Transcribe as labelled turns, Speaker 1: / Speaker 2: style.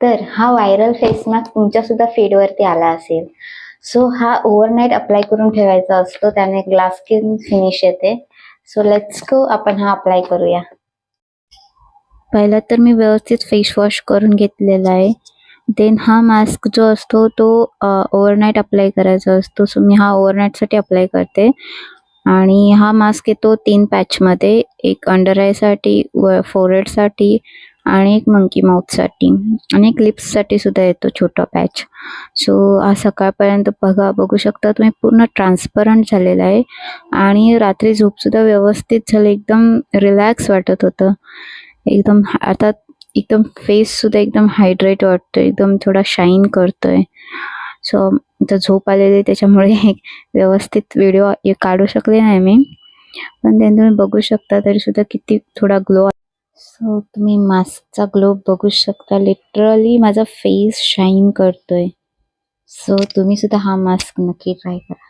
Speaker 1: तर हा viral face mask तुमच्या सुद्धा फीडवरती आला असेल. सो हा ओव्हरनाईट अप्लाय करून ठेवायचा असतो, त्याने ग्लास स्किन फिनिश येते. सो लेट्स गो, आपण हा अप्लाय करूया. पहिला तर मी व्यवस्थित फेस वॉश करून घेतलेला आहे. देन हा मास्क जो असतो तो ओव्हरनाईट अप्लाय करायचा असतो. सो मी हा ओव्हरनाईटसाठी अप्लाय करते. आणि हा मास्क येतो 3 पॅचमध्ये, एक अंडर आयसाठी, फोरहेडसाठी आणि एक मंकी माउथसाठी आणि एक लिप्ससाठी सुद्धा येतो छोटा पॅच. सो हा सकाळपर्यंत बघू शकता तुम्ही, पूर्ण ट्रान्सपरंट झालेला आहे आणि रात्री झोपसुद्धा व्यवस्थित झाली. एकदम रिलॅक्स वाटत होतं. एकदम आता एकदम फेससुद्धा एकदम हायड्रेट वाटतोय, एकदम थोडा शाईन करतोय. सो आता झोप आलेली त्याच्यामुळे व्यवस्थित व्हिडिओ काढू शकले नाही मी, पण ते तुम्ही बघू शकता तरी सुद्धा किती थोडा ग्लो. सो तुम्ही मास्कचा ग्लो बघू शकता, लिटरली माझा फेस शाईन करतोय. सो तुम्ही सुद्धा हा मास्क नक्की ट्राय करा.